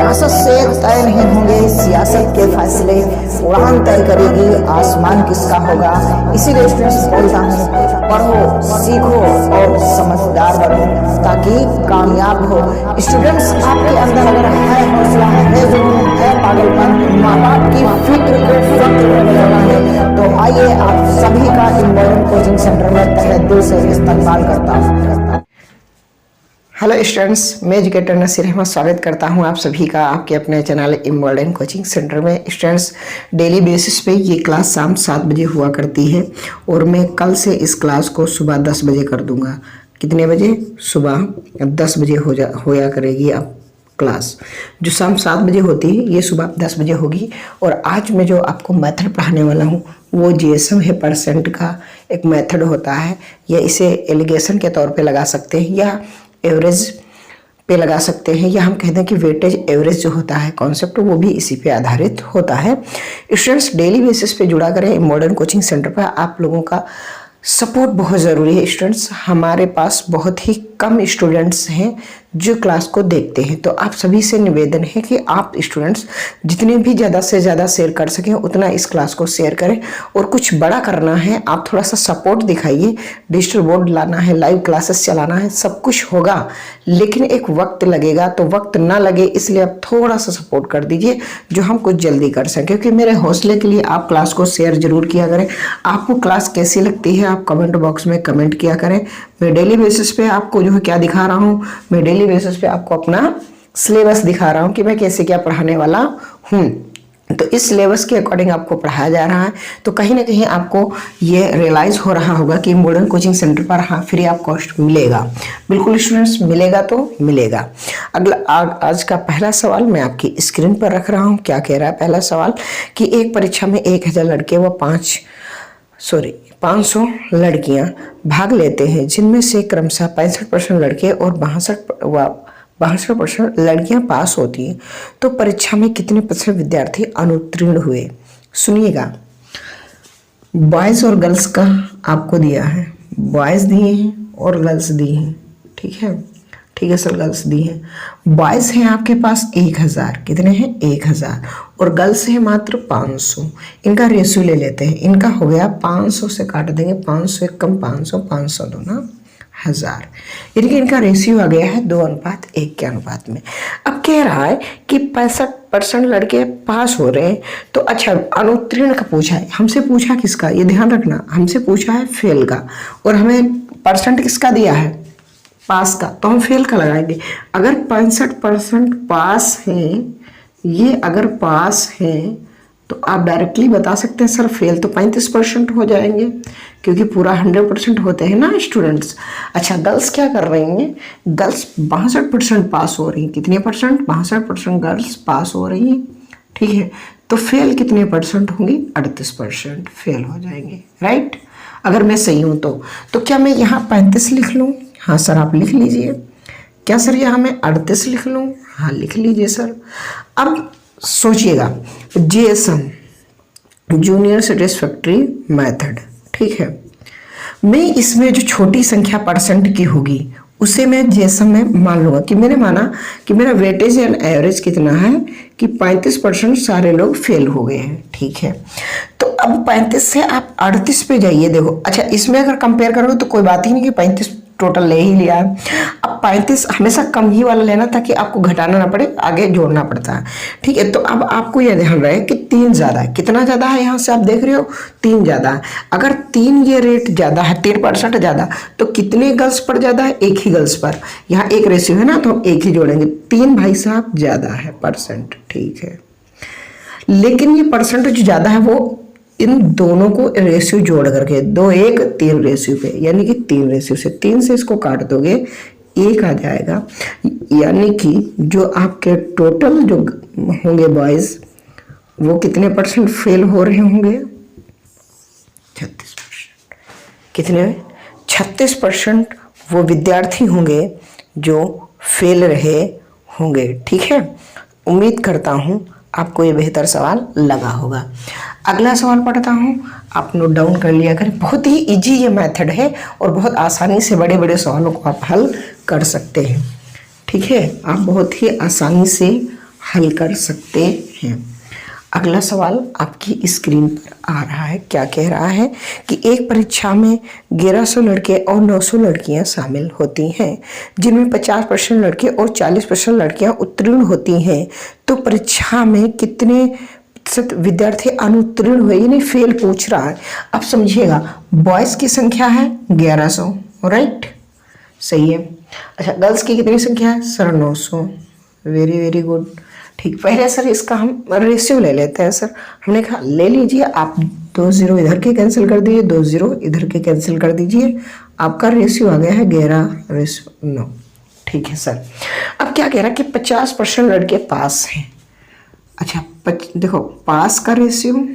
सियासत से तय नहीं होंगे सियासत के फैसले, उड़ान तय करेगी आसमान किसका होगा। इसीलिए स्टूडेंट्स बोलता हूँ, पढ़ो, सीखो और समझदार बनो ताकि कामयाब हो। स्टूडेंट्स, आपके अंदर अगर है हौसला, है जुनून, है पागलपन, माँ बाप की फिक्र को फक्र में बदलना है, तो आइए आप सभी का इन मॉडर्न कोचिंग सेंटर में तहे दिल से इस्तकबाल करता हूँ। हेलो स्टूडेंट्स, मैं एजुकेटर नसीर अहमद स्वागत करता हूं आप सभी का आपके अपने चैनल मॉडर्न कोचिंग सेंटर में। स्टूडेंट्स, डेली बेसिस पे ये क्लास शाम 7 बजे हुआ करती है और मैं कल से इस क्लास को सुबह 10 बजे कर दूंगा। कितने बजे? सुबह 10 बजे होया करेगी अब क्लास। जो शाम 7 बजे होती है ये सुबह 10 बजे होगी। और आज मैं जो आपको मेथड पढ़ाने वाला हूँ वो जीएसएम है, परसेंट का एक मेथड होता है। या इसे एलिगेशन के तौर पे लगा सकते हैं या एवरेज पे लगा सकते हैं, या हम कहते हैं कि वेटेज एवरेज जो होता है कॉन्सेप्ट वो भी इसी पे आधारित होता है। स्टूडेंट्स, डेली बेसिस पे जुड़ा करें मॉडर्न कोचिंग सेंटर पर। आप लोगों का सपोर्ट बहुत ज़रूरी है। स्टूडेंट्स, हमारे पास बहुत ही कम स्टूडेंट्स हैं जो क्लास को देखते हैं, तो आप सभी से निवेदन है कि आप स्टूडेंट्स जितने भी ज़्यादा से ज़्यादा शेयर कर सकें उतना इस क्लास को शेयर करें। और कुछ बड़ा करना है, आप थोड़ा सा सपोर्ट दिखाइए। डिजिटल बोर्ड लाना है, लाइव क्लासेस चलाना है, सब कुछ होगा, लेकिन एक वक्त लगेगा। तो वक्त ना लगे इसलिए आप थोड़ा सा सपोर्ट कर दीजिए जो हम कुछ जल्दी कर सकें। क्योंकि मेरे हौसले के लिए आप क्लास को शेयर जरूर किया करें। आपको क्लास कैसी लगती है आप कमेंट बॉक्स में कमेंट किया करें। मैं डेली बेसिस पे आपको जो है क्या दिखा रहा हूँ, मैं डेली बेसिस पे आपको अपना सिलेबस दिखा रहा हूँ कि मैं कैसे क्या पढ़ाने वाला हूँ। तो इस सिलेबस के अकॉर्डिंग आपको पढ़ाया जा रहा है। तो कहीं ना कहीं आपको ये रियलाइज हो रहा होगा कि मॉडर्न कोचिंग सेंटर पर हाँ फ्री ऑफ कॉस्ट मिलेगा। बिल्कुल स्टूडेंट्स, मिलेगा तो मिलेगा। अगला आज का पहला सवाल मैं आपकी स्क्रीन पर रख रहा हूँ। क्या कह रहा है पहला सवाल कि एक परीक्षा में 1000 लड़के व 500 लड़कियां भाग लेते हैं, जिनमें से क्रमशः 65% लड़के और 62% लड़कियां पास होती हैं, तो परीक्षा में कितने % विद्यार्थी अनुत्तीर्ण हुए? सुनिएगा, बॉयज़ और गर्ल्स का आपको दिया है, बॉयज़ दिए हैं और गर्ल्स दिए हैं। ठीक है सर, गर्ल्स दी हैं। बॉयज़ हैं आपके पास 1000, कितने हैं? 1000, और गर्ल्स हैं मात्र 500। इनका रेशियो ले लेते हैं। इनका हो गया 500 से काट देंगे, 500 एक कम 500, 500 दो ना 1000, यानी कि इनका रेशियो आ गया है 2:1 के अनुपात में। अब कह रहा है कि 65% लड़के पास हो रहे हैं। तो अच्छा, अनुत्तीर्ण का पूछा है, हमसे पूछा किसका, ये ध्यान रखना, हमसे पूछा है फेल का, और हमें परसेंट किसका दिया है? पास का, तो हम फेल का लगाएंगे। अगर 65% पास हैं, ये अगर पास हैं तो आप डायरेक्टली बता सकते हैं सर फेल तो 35% हो जाएंगे, क्योंकि पूरा 100% होते हैं ना स्टूडेंट्स। अच्छा, गर्ल्स क्या कर रही हैं? गर्ल्स 62% पास हो रही हैं। कितने परसेंट? 62% गर्ल्स पास हो रही हैं। ठीक है, तो फेल कितने परसेंट होंगी? 38% फेल हो जाएंगे, राइट। अगर मैं सही हूं तो क्या मैं यहाँ 35 लिख लूँ? हाँ सर, आप लिख लीजिए। क्या सर यहाँ मैं 38 लिख लूँ? हाँ, लिख लीजिए सर। अब सोचिएगा, जीएसएम जूनियर सेटिस्फैक्ट्री मेथड, ठीक है, मैं इसमें जो छोटी संख्या परसेंट की होगी उसे मैं जीएसएम में मान लूँगा कि मैंने माना कि मेरा वेटेज एंड एवरेज कितना है कि 35% सारे लोग फेल हो गए हैं। ठीक है, तो अब 35 से आप 38 पे जाइए। देखो, अच्छा, इसमें अगर कंपेयर करोगे तो कोई बात ही नहीं कि 35 टोटल ले ही लिया है। अब 35 हमेशा कम ही वाला लेना ताकि आपको घटाना ना पड़े, आगे जोड़ना पड़ता है। ठीक है, तो अब आपको यह ध्यान रहे कि 3 ज़्यादा है। कितना ज़्यादा है? यहाँ से आप देख रहे हो 3 ज़्यादा है। अगर 3 ये रेट ज़्यादा है, 3% ज़्यादा, तो कितने गर्ल्स पर ज़्यादा है? एक ही गर्ल्स पर। यहाँ एक रेशियो है ना, तो हम एक ही जोड़ेंगे। 3 भाई साहब ज़्यादा है परसेंट। ठीक है, लेकिन ये परसेंटेज ज़्यादा है वो इन दोनों को रेशियो जोड़ करके 2:1 रेशियो पे, यानी कि 3 रेशियो से 3 से इसको काट दोगे 1 आ जाएगा। यानी कि जो आपके टोटल जो होंगे बॉयज वो कितने परसेंट फेल हो रहे होंगे? 36%। कितने? 36% वो विद्यार्थी होंगे जो फेल रहे होंगे। ठीक है, उम्मीद करता हूँ आपको ये बेहतर सवाल लगा होगा। अगला सवाल पढ़ता हूँ, आप नोट डाउन कर लिया करें। बहुत ही इजी ये मेथड है और बहुत आसानी से बड़े बड़े सवालों को आप हल कर सकते हैं। ठीक है, आप बहुत ही आसानी से हल कर सकते हैं। अगला सवाल आपकी स्क्रीन पर आ रहा है। क्या कह रहा है कि एक परीक्षा में 1100 लड़के और 900 लड़कियां शामिल होती हैं, जिनमें 50% लड़के और 40% लड़कियां उत्तीर्ण होती हैं। तो परीक्षा में कितने प्रतिशत विद्यार्थी अनुत्तीर्ण हुए, यानी फेल पूछ रहा है। अब समझिएगा, बॉयज की संख्या है 1100, राइट, सही है। अच्छा, गर्ल्स की कितनी संख्या है सर? 900। Very very good. ठीक, पहले सर इसका हम रेशियो ले लेते हैं सर। हमने कहा ले लीजिए आप, 2 0 इधर के कैंसिल कर दीजिए, 2 0 इधर के कैंसिल कर दीजिए, आपका रेशियो आ गया है 11:9। ठीक है सर। अब क्या कह रहा है कि 50% लड़के पास हैं। अच्छा, देखो पास का रेशियो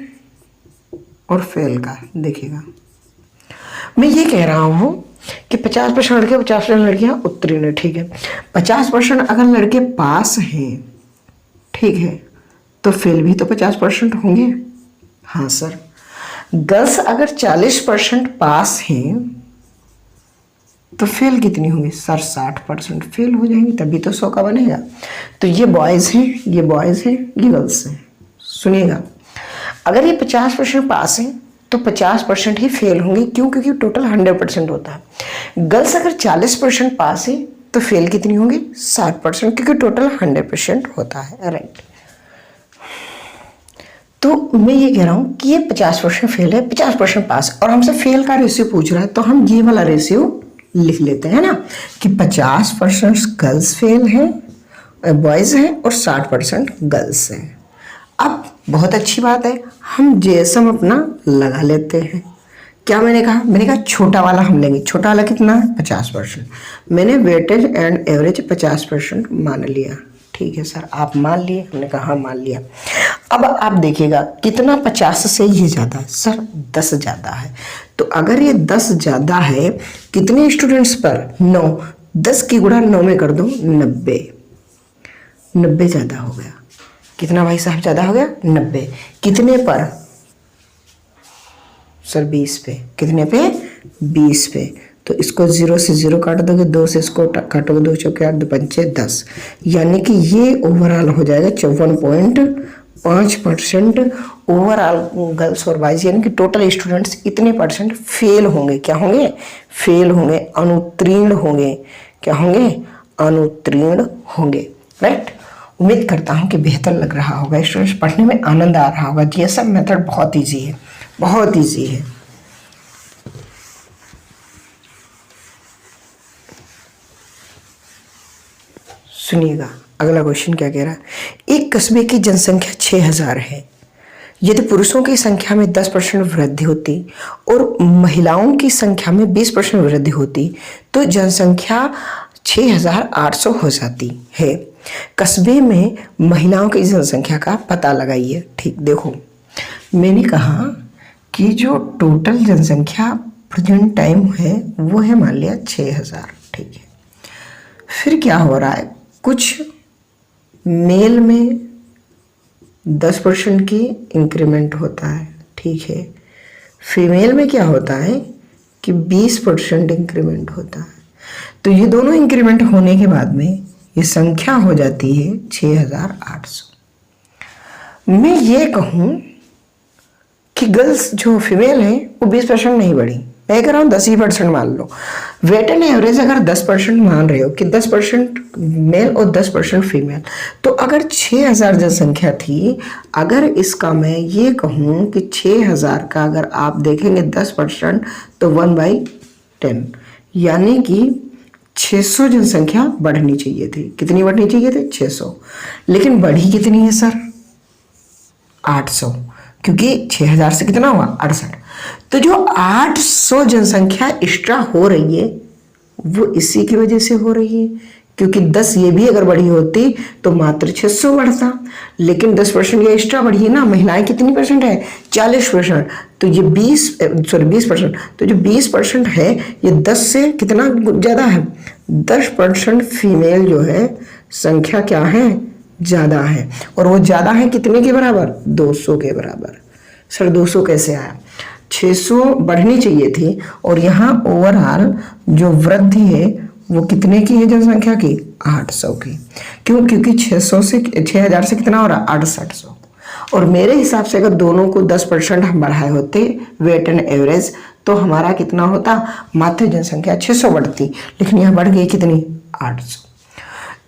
और फेल का देखिएगा। मैं ये कह रहा हूँ कि 50% लड़के 50% लड़कियां उत्तीर्ण है, ठीक है। 50% अगर लड़के पास हैं, ठीक है, तो फेल भी तो 50% होंगे। हाँ सर। गर्ल्स अगर 40% पास हैं तो फेल कितनी होंगी सर? 60% फेल हो जाएंगे, तभी तो 100 का बनेगा। तो ये बॉयज हैं, ये बॉयज हैं, ये गर्ल्स हैं। सुनिएगा, अगर ये 50% पास हैं तो 50% ही फेल होंगे। क्यों? क्योंकि टोटल 100% होता है। गर्ल्स अगर 40% पास है तो फेल कितनी होंगी? 60%, क्योंकि टोटल 100% होता है, राइट। तो मैं ये कह रहा हूं कि ये 50% फेल है, 50% पास, और हमसे फेल का रेशियो पूछ रहा है, तो हम ये वाला रेशियो लिख लेते हैं ना, कि 50% गर्ल्स फेल हैं, बॉयज हैं, और 60% गर्ल्स हैं। अब बहुत अच्छी बात है, हम जेएसएम अपना लगा लेते हैं। क्या मैंने कहा? मैंने कहा छोटा वाला हम लेंगे। छोटा वाला कितना है? 50%। मैंने वेटेज एंड एवरेज 50% मान लिया। ठीक है सर, आप मान लिए? हमने कहा हाँ मान लिया। अब आप देखिएगा कितना 50 से ये ज़्यादा है सर? 10 ज़्यादा है। तो अगर ये 10 ज़्यादा है, कितने स्टूडेंट्स पर? 9। 10 की गुणा 9 में कर दो, 90। 90 ज़्यादा हो गया। कितना भाई साहब ज़्यादा हो गया? 90। कितने पर सर? 20 पे। कितने पे? 20 पे। तो इसको 0 से 0 काट दोगे, 2 से इसको काटोगे, 2 चौके 8, 2 पंचे 10, यानी कि ये ओवरऑल हो जाएगा 54.5% ओवरऑल गर्ल्स और बॉयज, यानी कि टोटल स्टूडेंट्स इतने परसेंट फेल होंगे। क्या होंगे? फेल होंगे, अनुत्तीर्ण होंगे। क्या होंगे? अनुत्तीर्ण होंगे, राइट। उम्मीद करता हूँ कि बेहतर लग रहा होगा, स्टूडेंट्स पढ़ने में आनंद आ रहा होगा। ये सब मेथड बहुत ईजी है, बहुत ईजी है। सुनिएगा, अगला क्वेश्चन क्या कह रहा है। एक कस्बे की जनसंख्या 6000 है। यदि पुरुषों की संख्या में 10% वृद्धि होती और महिलाओं की संख्या में 20% वृद्धि होती तो जनसंख्या 6800 हो जाती है। कस्बे में महिलाओं की जनसंख्या का पता लगाइए। ठीक, देखो मैंने कहा कि जो टोटल जनसंख्या प्रेजेंट टाइम है वो है मान लिया 6000, ठीक है। फिर क्या हो रहा है, कुछ मेल में 10% की इंक्रीमेंट होता है, ठीक है। फीमेल में क्या होता है कि 20% इंक्रीमेंट होता है। तो ये दोनों इंक्रीमेंट होने के बाद में ये संख्या हो जाती है 6800। मैं ये कहूँ कि गर्ल्स जो फीमेल है वो 20% नहीं बढ़ी, मैं कह रहा हूँ 10% मान लो। वेट एंड एवरेज अगर 10% मान रहे हो कि 10% मेल और 10% फीमेल, तो अगर 6000 जनसंख्या थी, अगर इसका मैं ये कहूँ कि 6000 का अगर आप देखेंगे 10% तो 1/10, यानी कि 600 जनसंख्या बढ़नी चाहिए थी। कितनी बढ़नी चाहिए थी? 600। लेकिन बढ़ी कितनी है सर? 800, क्योंकि 6000 से कितना हुआ? 68। तो जो 800 जनसंख्या एक्स्ट्रा हो रही है वो इसी की वजह से हो रही है, क्योंकि 10 ये भी अगर बढ़ी होती तो मात्र 600 बढ़ता, लेकिन 10% ये एक्स्ट्रा बढ़ी है ना। महिलाएं कितनी परसेंट है? 40%। तो ये 20%, तो जो 20% है ये 10 से कितना ज़्यादा है? 10% फीमेल जो है संख्या क्या है? ज़्यादा है। और वो ज़्यादा है कितने के बराबर? 200 के बराबर। सर 200 कैसे आया? 600 बढ़नी चाहिए थी और यहाँ ओवरऑल जो वृद्धि है वो कितने की है जनसंख्या की? 800 की। क्यों? क्योंकि 600 से 6000 से कितना हो रहा? 6800। और मेरे हिसाब से अगर दोनों को 10% हम बढ़ाए होते वेट एंड एवरेज, तो हमारा कितना होता? मात्र जनसंख्या 600 बढ़ती, लेकिन यहाँ बढ़ गई कितनी? 800।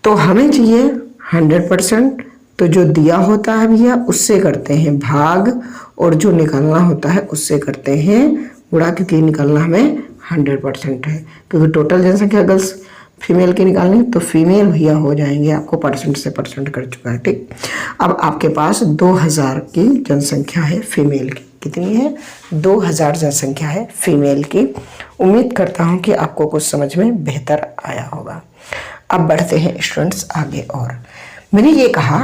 तो हमें चाहिए 100%। तो जो दिया होता है भैया उससे करते हैं भाग, और जो निकालना होता है उससे करते हैं गुणा, क्योंकि निकालना हमें 100% है। क्योंकि टोटल जनसंख्या गर्ल्स फीमेल की निकालनी, तो फीमेल भैया हो जाएंगे आपको परसेंट से परसेंट कर चुका है। ठीक, अब आपके पास 2000 की जनसंख्या है फीमेल की। कितनी है? 2000 जनसंख्या है फीमेल की। उम्मीद करता हूँ कि आपको कुछ समझ में बेहतर आया होगा। अब बढ़ते हैं स्टूडेंट्स आगे। और मैंने ये कहा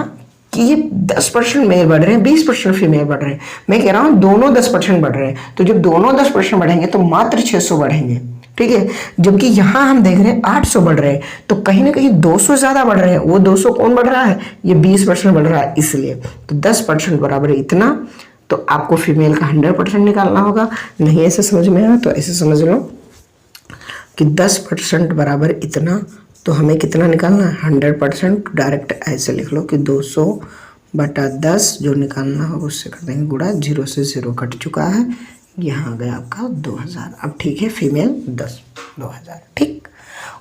कि ये 10% मेल बढ़ रहे हैं, 20% फीमेल बढ़ रहे हैं। मैं कह रहा हूँ दोनों 10% बढ़ रहे हैं, तो जब दोनों 10% बढ़ेंगे तो मात्र 600 बढ़ेंगे। ठीक है, जबकि यहाँ हम देख रहे हैं 800 बढ़ रहे हैं, तो कहीं ना कहीं 200 ज्यादा बढ़ रहे हैं। वो 200 कौन बढ़ रहा है? ये 20% बढ़ रहा है, इसलिए तो 10% बराबर इतना। तो आपको फीमेल का 100% निकालना होगा। नहीं ऐसे समझ में आया तो ऐसे समझ लो कि 10% बराबर इतना। तो हमें कितना निकालना है? 100%। डायरेक्ट ऐसे लिख लो कि 200/10 जो निकालना होगा उससे कर देंगे गुणा, 0 से 0 कट चुका है, यहाँ आ गया आपका 2000। अब ठीक है, फीमेल 2000। ठीक,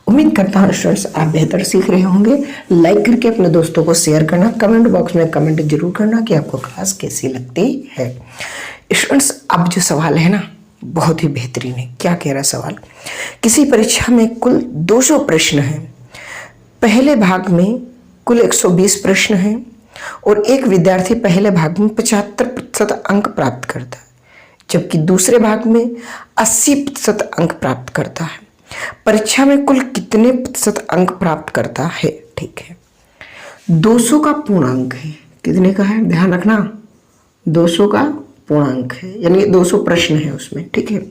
उम्मीद करता हूँ स्टूडेंट्स आप बेहतर सीख रहे होंगे। लाइक करके अपने दोस्तों को शेयर करना, कमेंट बॉक्स में कमेंट जरूर करना कि आपको क्लास कैसी लगती है। स्टूडेंट्स अब जो सवाल है ना बहुत ही बेहतरीन है। क्या कह रहा है सवाल? किसी परीक्षा में कुल 200 प्रश्न हैं। पहले भाग में कुल 120 प्रश्न हैं और एक विद्यार्थी पहले भाग में 75% अंक प्राप्त करता है, जबकि दूसरे भाग में 80% अंक प्राप्त करता है। परीक्षा में कुल कितने प्रतिशत अंक प्राप्त करता है? ठीक है, 200 का पूर्णांक है। कितने का है? ध्यान रखना, 200 का पूर्णांक है, यानी 200 प्रश्न है उसमें। ठीक है,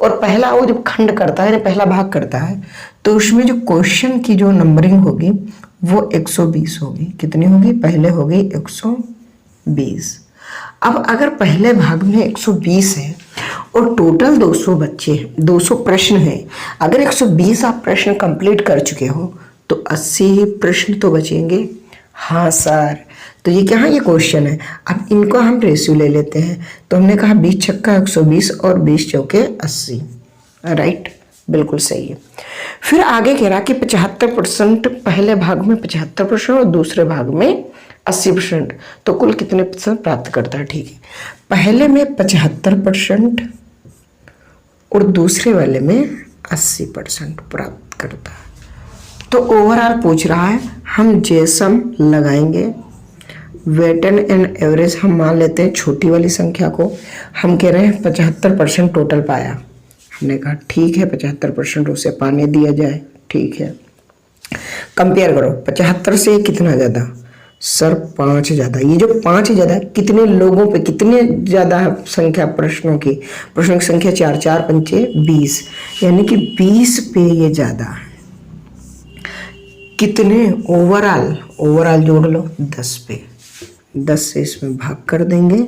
और पहला वो जब खंड करता है, पहला भाग करता है, तो उसमें जो क्वेश्चन की जो नंबरिंग होगी वो 120 होगी। कितनी होगी? पहले होगी 120। अब अगर पहले भाग में 120 है और टोटल 200 बच्चे, 200 प्रश्न है, अगर 120 आप प्रश्न कंप्लीट कर चुके हो तो 80 प्रश्न तो बचेंगे। हाँ सर, तो ये क्या है? ये क्वेश्चन है। अब इनको हम रेशियो ले लेते हैं, तो हमने कहा 20 छक्का 120 और 20 चौके 80। राइट, बिल्कुल सही है। फिर आगे कह रहा कि 75% पहले भाग में 75% और दूसरे भाग में 80%, तो कुल कितने प्रतिशत प्राप्त करता है? ठीक है, पहले में 75% और दूसरे वाले में 80% प्राप्त करता है। तो ओवरऑल पूछ रहा है, हम जेसम लगाएंगे। वेटन एंड एवरेज हम मान लेते हैं छोटी वाली संख्या को। हम कह रहे हैं 75% टोटल पाया। हमने कहा ठीक है, 75% उसे पाने दिया जाए। ठीक है, कंपेयर करो 75 से कितना ज़्यादा? सर 5 ज़्यादा। ये जो 5 ज़्यादा कितने लोगों पे, कितने ज़्यादा संख्या प्रश्नों की संख्या 4 4 पंचे 20, यानी कि 20 पे ये ज़्यादा है। कितने? ओवरऑल जोड़ लो 10 पे, 10 से इसमें भाग कर देंगे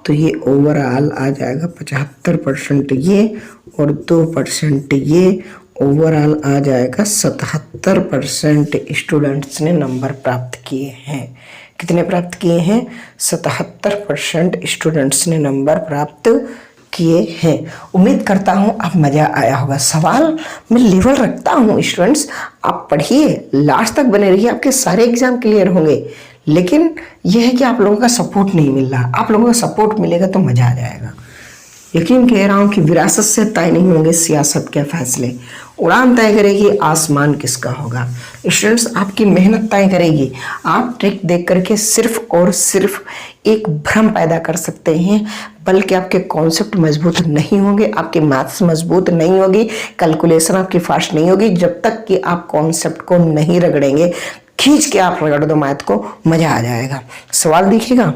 तो ये ओवरऑल आ जाएगा 75% ये और 2% ये। ओवरऑल आ जाएगा 77% स्टूडेंट्स ने नंबर प्राप्त किए हैं। कितने प्राप्त किए हैं? 77% स्टूडेंट्स ने नंबर प्राप्त किए हैं। उम्मीद करता हूँ आप मज़ा आया होगा। सवाल मैं लेवल रखता हूँ स्टूडेंट्स, आप पढ़िए, लास्ट तक बने रहिए, आपके सारे एग्जाम क्लियर होंगे। लेकिन यह है कि आप लोगों का सपोर्ट नहीं मिल रहा। आप लोगों का सपोर्ट मिलेगा तो मज़ा आ जाएगा। यकीन कह रहा हूँ कि विरासत से तय नहीं होंगे सियासत के फैसले, उड़ान तय करेगी आसमान किसका होगा। स्टूडेंट्स आपकी मेहनत तय करेगी। आप ट्रिक देख करके सिर्फ और सिर्फ एक भ्रम पैदा कर सकते हैं, बल्कि आपके कॉन्सेप्ट मजबूत नहीं होंगे, आपके मैथ्स मजबूत नहीं होगी, कैलकुलेशन आपकी फास्ट नहीं होगी, जब तक कि आप कॉन्सेप्ट को नहीं रगड़ेंगे। खींच के आप रगड़ दो मैथ को, मजा आ जाएगा। सवाल देखिएगा,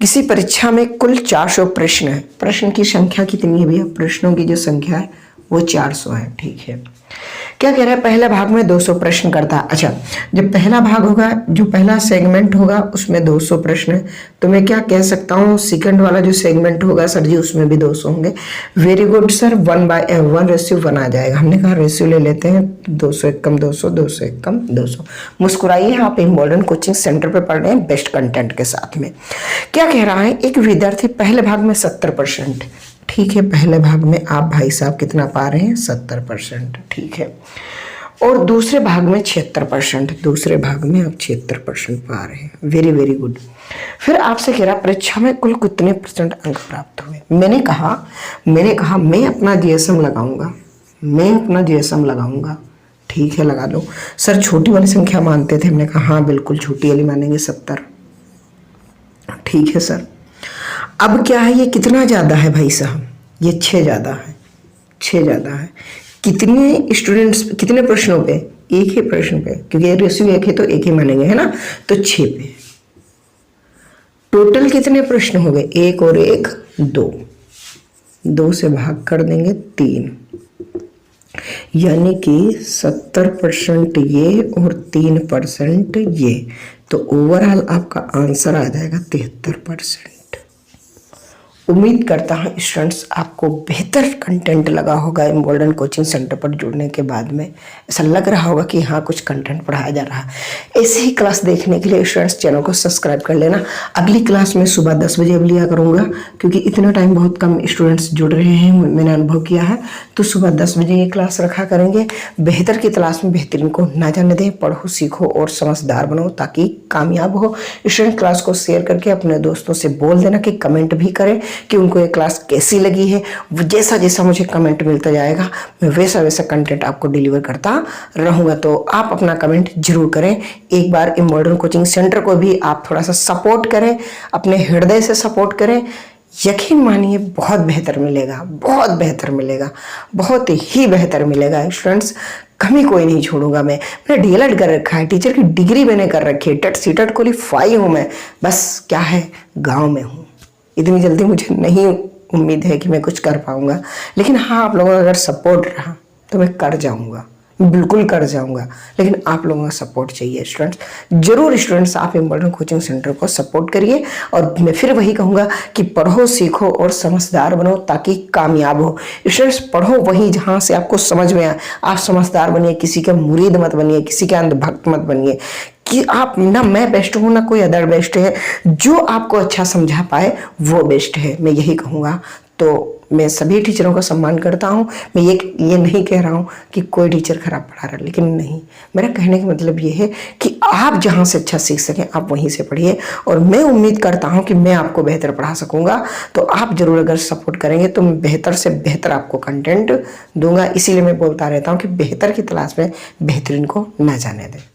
किसी परीक्षा में कुल 400 प्रश्न है। प्रश्न की संख्या कितनी है भैया? प्रश्नों की जो संख्या है वो 400 है। ठीक है, क्या कह रहा है, पहला भाग में 200 प्रश्न करता है। अच्छा, जब पहला भाग होगा, जो पहला सेगमेंट होगा उसमें 200 प्रश्न है, तो मैं क्या कह सकता हूँ, सेकंड वाला जो सेगमेंट होगा सर जी उसमें भी 200 होंगे। वेरी गुड सर, 1/1 आ जाएगा। हमने कहा रेशियो ले लेते हैं, 200 एक कम 200, 200 एक कम 200। मुस्कुराइए, आप इम्पोर्टेंट कोचिंग सेंटर पे पढ़ रहे हैं बेस्ट कंटेंट के साथ में। क्या कह रहा है, एक विद्यार्थी पहले भाग में 70%, ठीक है, पहले भाग में आप भाई साहब कितना पा रहे हैं, 70%, ठीक है। और दूसरे भाग में 76%, दूसरे भाग में आप 76% पा रहे हैं, वेरी वेरी गुड। फिर आपसे कह रहा परीक्षा में कुल कितने % अंक प्राप्त हुए। मैंने कहा मैं अपना जीएसएम लगाऊंगा, मैं अपना जीएसएम लगाऊंगा, ठीक है लगा लो। सर छोटी वाली संख्या मानते थे, हमने कहा हाँ बिल्कुल छोटी वाली मानेंगे, 70, ठीक है सर। अब क्या है, ये कितना ज़्यादा है भाई साहब, ये 6 ज़्यादा है, 6 ज़्यादा है। कितने स्टूडेंट्स, कितने प्रश्नों पे, एक ही प्रश्न पे, क्योंकि रेशियो एक है तो एक ही मानेंगे, है ना, तो 6 पे। टोटल कितने प्रश्न हो गए, 1 और 1 2, 2 से भाग कर देंगे 3, यानी कि 70% ये और 3% ये, तो ओवरऑल आपका आंसर आ जाएगा 73%। उम्मीद करता हूँ स्टूडेंट्स आपको बेहतर कंटेंट लगा होगा इम्पोर्टेंट कोचिंग सेंटर पर जुड़ने के बाद में। ऐसा लग रहा होगा कि हाँ कुछ कंटेंट पढ़ाया जा रहा है। ऐसी ही क्लास देखने के लिए स्टूडेंट्स चैनल को सब्सक्राइब कर लेना। अगली क्लास में सुबह 10 बजे अब लिया करूँगा, क्योंकि इतना टाइम बहुत कम स्टूडेंट्स जुड़ रहे हैं, मैंने अनुभव किया है। तो सुबह 10 बजे ये क्लास रखा करेंगे। बेहतर की तलाश में बेहतरीन को ना जाने दें, पढ़ो सीखो और समझदार बनो ताकि कामयाब हो। स्टूडेंट क्लास को शेयर करके अपने दोस्तों से बोल देना कि कमेंट भी करें कि उनको ये क्लास कैसी लगी है। जैसा जैसा मुझे कमेंट मिलता जाएगा मैं वैसा वैसा कंटेंट आपको डिलीवर करता रहूँगा। तो आप अपना कमेंट जरूर करें। एक बार इम्पोर्टेंट कोचिंग सेंटर को भी आप थोड़ा सा सपोर्ट करें, अपने हृदय से सपोर्ट करें। यकीन मानिए बहुत बेहतर मिलेगा, बहुत बेहतर मिलेगा, बहुत ही बेहतर मिलेगा स्टूडेंट्स। कमी कोई नहीं छोड़ूंगा। मैंने डीएलएड कर रखा है, टीचर की डिग्री मैंने कर रखी है, टेट सीटेट क्वालीफाई हूँ मैं। बस क्या है, गाँव में हूँ। इतनी जल्दी मुझे नहीं उम्मीद है कि मैं कुछ कर पाऊंगा, लेकिन हाँ आप लोगों का अगर सपोर्ट रहा तो मैं कर जाऊंगा, बिल्कुल कर जाऊंगा। लेकिन आप लोगों का सपोर्ट चाहिए स्टूडेंट्स। जरूर स्टूडेंट्स आप इम्पोर्टेंट कोचिंग सेंटर को सपोर्ट करिए। और मैं फिर वही कहूँगा कि पढ़ो सीखो और समझदार बनो ताकि कामयाब हो। स्टूडेंट्स पढ़ो वहीं जहाँ से आपको समझ में आए। आप समझदार बनिए, किसी के मुरीद मत बनिए, किसी के अंधभक्त मत बनिए कि आप ना मैं बेस्ट हूँ ना कोई अदर बेस्ट है। जो आपको अच्छा समझा पाए वो बेस्ट है, मैं यही कहूँगा। तो मैं सभी टीचरों का सम्मान करता हूँ। मैं ये नहीं कह रहा हूँ कि कोई टीचर खराब पढ़ा रहा है, लेकिन नहीं, मेरा कहने का मतलब ये है कि आप जहाँ से अच्छा सीख सकें आप वहीं से पढ़िए। और मैं उम्मीद करता हूँ कि मैं आपको बेहतर पढ़ा सकूँगा। तो आप जरूर अगर सपोर्ट करेंगे तो मैं बेहतर से बेहतर आपको कंटेंट दूंगा। इसीलिए मैं बोलता रहता हूँ कि बेहतर की तलाश में बेहतरीन को ना जाने दें।